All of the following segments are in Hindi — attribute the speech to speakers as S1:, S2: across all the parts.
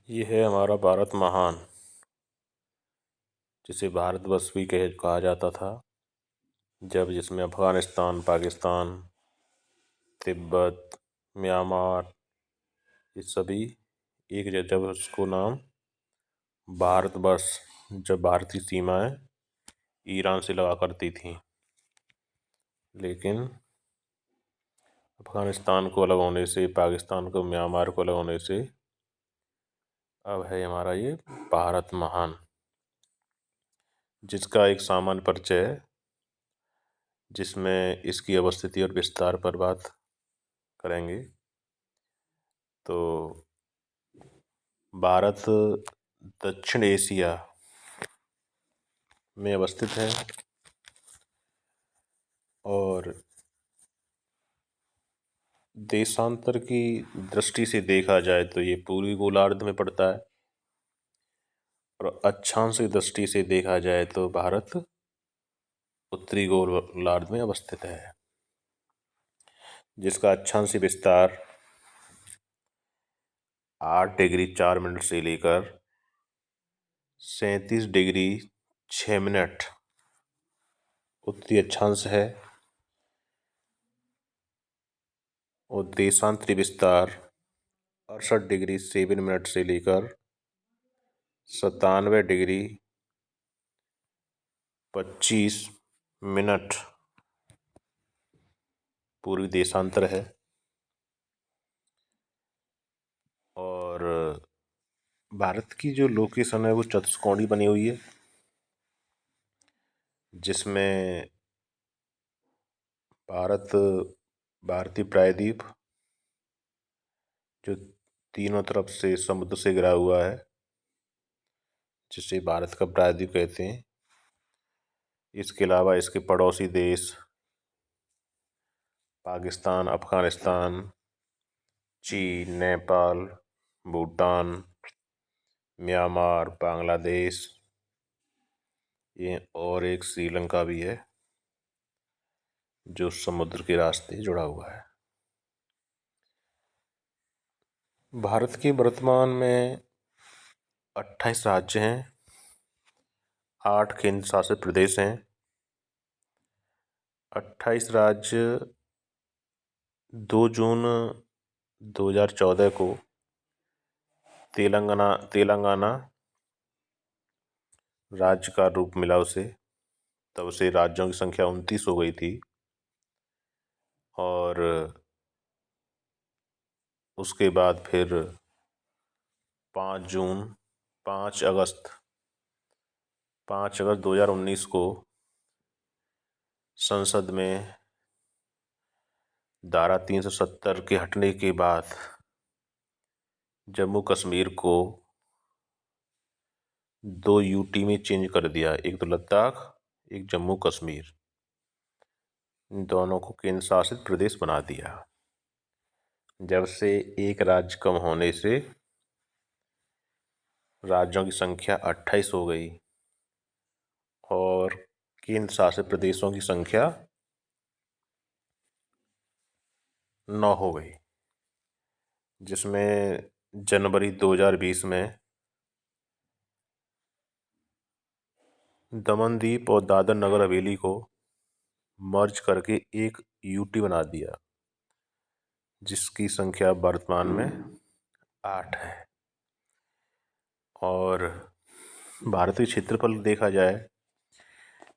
S1: ये है हमारा भारत महान, जिसे भारतवर्ष भी कहा जाता था। जिसमें अफ़गानिस्तान, पाकिस्तान, तिब्बत, म्यांमार, ये सभी एक जब उसको नाम भारतवर्ष, जब भारतीय सीमाएं ईरान से लगा करती थीं, लेकिन अफ़गानिस्तान को अलग होने से, पाकिस्तान को, म्यांमार को अलग होने से अब है हमारा ये भारत महान, जिसका एक सामान्य परिचय है, जिसमें इसकी अवस्थिति और विस्तार पर बात करेंगे। तो भारत दक्षिण एशिया में अवस्थित है और देशांतर की दृष्टि से देखा जाए तो ये पूर्वी गोलार्ध में पड़ता है, और अक्षांश की दृष्टि से देखा जाए तो भारत उत्तरी गोलार्ध में अवस्थित है, जिसका अक्षांश विस्तार 8 डिग्री 4 मिनट से लेकर 37 डिग्री 6 मिनट उत्तरी अक्षांश है, और देशांतरी विस्तार 68 डिग्री 7 मिनट से लेकर 97 डिग्री 25 मिनट पूर्वी देशांतर है। और भारत की जो लोकेशन है वो चतुष्कोणीय बनी हुई है, जिसमें भारतीय प्रायद्वीप जो तीनों तरफ से समुद्र से घिरा हुआ है, जिसे भारत का प्रायद्वीप कहते हैं। इसके अलावा इसके पड़ोसी देश पाकिस्तान, अफगानिस्तान, चीन, नेपाल, भूटान, म्यांमार, बांग्लादेश, ये और एक श्रीलंका भी है, जो समुद्र के रास्ते जुड़ा हुआ है। भारत के वर्तमान में 28 राज्य हैं, 8 केंद्र शासित प्रदेश हैं। 28 राज्य 2 जून 2014 को तेलंगाना राज्य का रूप मिला उसे, तब से राज्यों की संख्या 29 हो गई थी। और उसके बाद फिर 5 अगस्त 2019 को संसद में धारा 370 के हटने के बाद जम्मू कश्मीर को 2 यूटी में चेंज कर दिया, एक तो लद्दाख, एक जम्मू कश्मीर, इन दोनों को केंद्र शासित प्रदेश बना दिया। जब से एक राज्य कम होने से राज्यों की संख्या 28 हो गई और केंद्र शासित प्रदेशों की संख्या 9 हो गई, जिसमें जनवरी 2020 में दमनदीप और दादर नगर हवेली को मर्ज करके एक यूटी बना दिया, जिसकी संख्या वर्तमान में 8 है। और भारतीय क्षेत्रफल देखा जाए,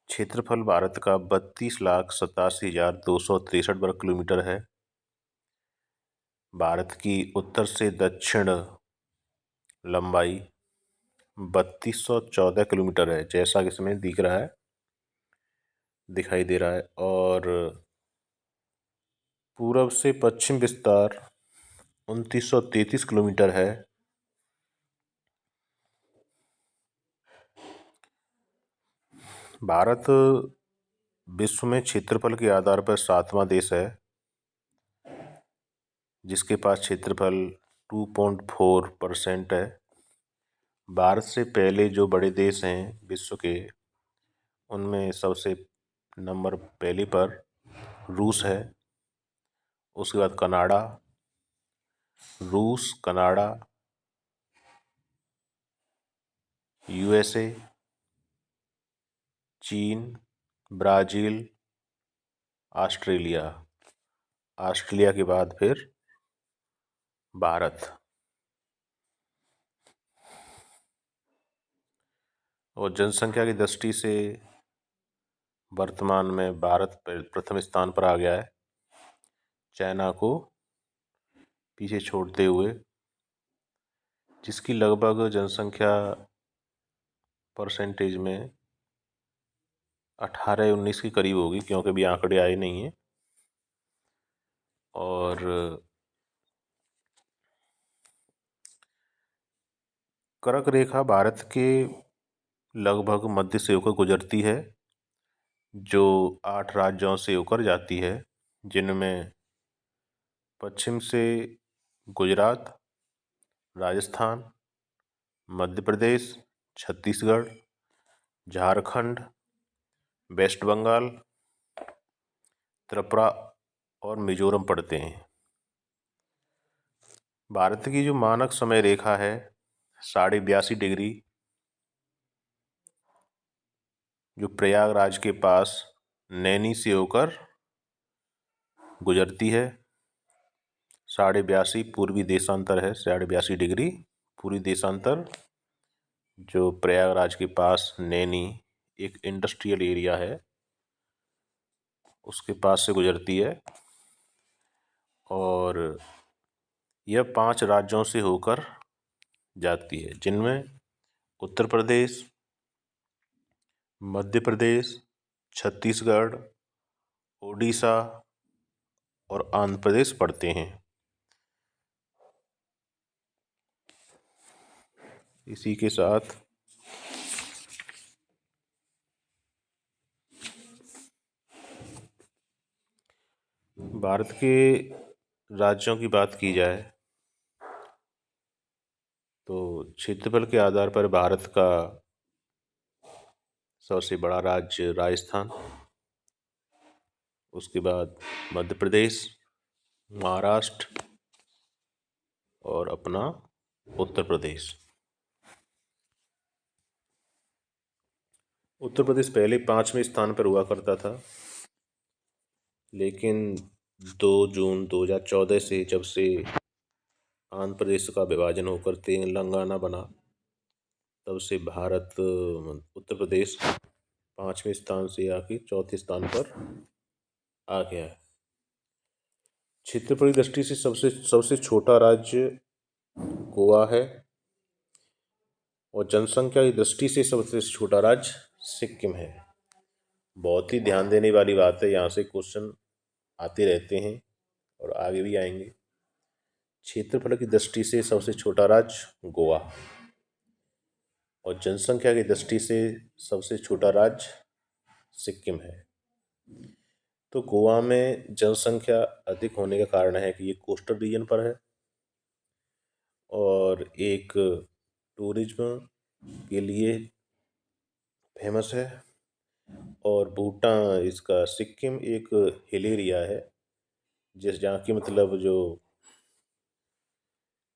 S1: क्षेत्रफल भारत का 32,87,263 वर्ग किलोमीटर है। भारत की उत्तर से दक्षिण लंबाई 3214 किलोमीटर है, जैसा कि इसमें दिखाई दे रहा है। और पूरब से पश्चिम विस्तार 2933 किलोमीटर है। भारत विश्व में क्षेत्रफल के आधार पर 7वां देश है, जिसके पास क्षेत्रफल 2.4% है। भारत से पहले जो बड़े देश हैं विश्व के, उनमें सबसे नंबर पहले पर रूस है, उसके बाद रूस, कनाडा, USA, चीन, ब्राज़ील, ऑस्ट्रेलिया। ऑस्ट्रेलिया के बाद फिर भारत। और जनसंख्या की दृष्टि से वर्तमान में भारत प्रथम स्थान पर आ गया है, चाइना को पीछे छोड़ते हुए, जिसकी लगभग जनसंख्या परसेंटेज में 18-19 के करीब होगी, क्योंकि अभी आंकड़े आए नहीं हैं। और कर्क रेखा भारत के लगभग मध्य से होकर गुजरती है, जो 8 राज्यों से होकर जाती है, जिनमें पश्चिम से गुजरात, राजस्थान, मध्य प्रदेश, छत्तीसगढ़, झारखंड, वेस्ट बंगाल, त्रिपुरा और मिजोरम पड़ते हैं। भारत की जो मानक समय रेखा है 82.5 डिग्री, जो प्रयागराज के पास नैनी से होकर गुजरती है। 82.5 पूर्वी देशांतर है, 82.5 डिग्री पूर्वी देशांतर, जो प्रयागराज के पास नैनी एक इंडस्ट्रियल एरिया है उसके पास से गुजरती है। और यह 5 राज्यों से होकर जाती है, जिनमें उत्तर प्रदेश, मध्य प्रदेश, छत्तीसगढ़, ओडिशा और आंध्र प्रदेश पड़ते हैं। इसी के साथ भारत के राज्यों की बात की जाए तो क्षेत्रफल के आधार पर भारत का सबसे बड़ा राज्य राजस्थान, उसके बाद मध्य प्रदेश, महाराष्ट्र और अपना उत्तर प्रदेश। उत्तर प्रदेश पहले 5वें स्थान पर हुआ करता था, लेकिन 2 जून 2014 से जब से आंध्र प्रदेश का विभाजन होकर तेलंगाना बना, तब से भारत उत्तर प्रदेश 5वें स्थान से आके चौथे स्थान पर आ गया है। क्षेत्रफल की दृष्टि से सबसे छोटा राज्य गोवा है, और जनसंख्या की दृष्टि से सबसे छोटा राज्य सिक्किम है। बहुत ही ध्यान देने वाली बात है, यहाँ से क्वेश्चन आते रहते हैं और आगे भी आएंगे। क्षेत्रफल की दृष्टि से सबसे छोटा राज्य गोवा, और जनसंख्या की दृष्टि से सबसे छोटा राज्य सिक्किम है। तो गोवा में जनसंख्या अधिक होने का कारण है कि ये कोस्टल रीजन पर है, और एक टूरिज्म के लिए फेमस है। और भूटान, इसका सिक्किम एक हिल एरिया है, जहाँ की मतलब जो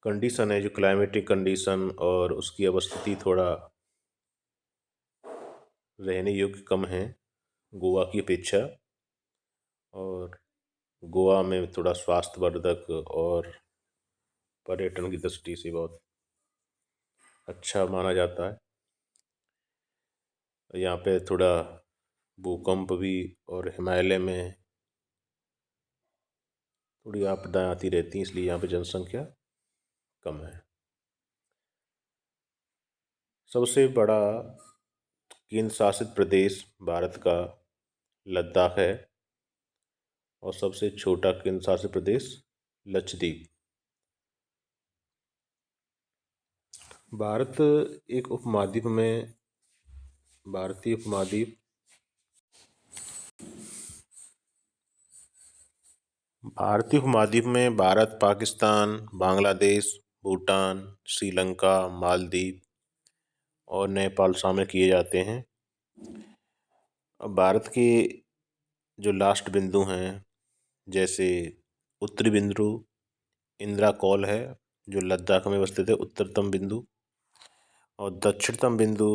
S1: कंडीशन है, जो क्लाइमेटिक कंडीशन और उसकी अवस्थिति थोड़ा रहने योग्य कम है गोवा की अपेक्षा। और गोवा में थोड़ा स्वास्थ्यवर्धक और पर्यटन की दृष्टि से बहुत अच्छा माना जाता है। यहाँ पे थोड़ा भूकंप भी और हिमालय में थोड़ी आपदाएं आती रहती हैं, इसलिए यहाँ पे जनसंख्या कम है। सबसे बड़ा केंद्र शासित प्रदेश भारत का लद्दाख है, और सबसे छोटा केंद्र शासित प्रदेश लक्षद्वीप। भारत एक उपमहाद्वीप में भारतीय उपमहाद्वीप भारतीय उपमहाद्वीप में भारत, पाकिस्तान, बांग्लादेश, भूटान, श्रीलंका, मालदीव और नेपाल शामिल किए जाते हैं। अब भारत के जो लास्ट बिंदु हैं, जैसे उत्तरी बिंदु इंदिरा कॉल है, जो लद्दाख में अवस्थित है, उत्तरतम बिंदु। और दक्षिणतम बिंदु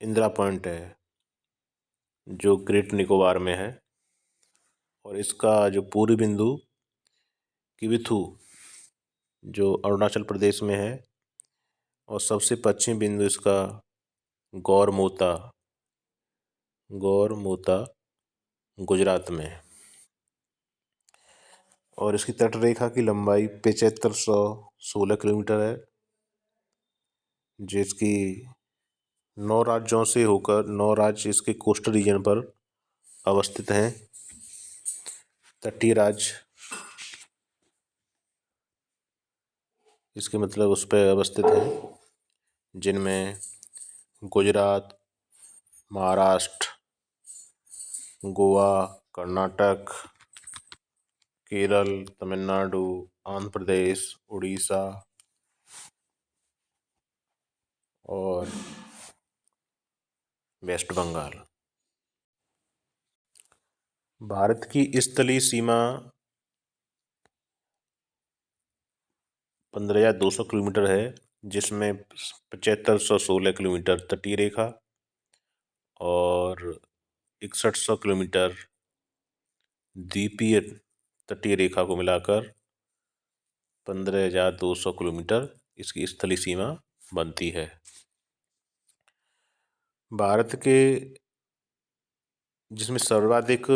S1: इंदिरा पॉइंट है जो ग्रेट निकोबार में है। और इसका जो पूर्वी बिंदु किविथू जो अरुणाचल प्रदेश में है। और सबसे पश्चिमी बिंदु इसका गौरमोता गुजरात में है। और इसकी तटरेखा की लंबाई 7516 किलोमीटर है, जिसकी 9 राज्यों से होकर 9 राज्य इसके कोस्टल रीजन पर अवस्थित हैं। तटीय राज्य इसके मतलब उस पर अवस्थित हैं, जिनमें गुजरात, महाराष्ट्र, गोवा, कर्नाटक, केरल, तमिलनाडु, आंध्र प्रदेश, उड़ीसा और वेस्ट बंगाल। भारत की स्थलीय सीमा 15,200 किलोमीटर है, जिसमें 7516 किलोमीटर तटीय रेखा और 6100 किलोमीटर द्वीपीय तटीय रेखा को मिलाकर 15,200 किलोमीटर इसकी स्थलीय सीमा बनती है। भारत के जिसमें सर्वाधिक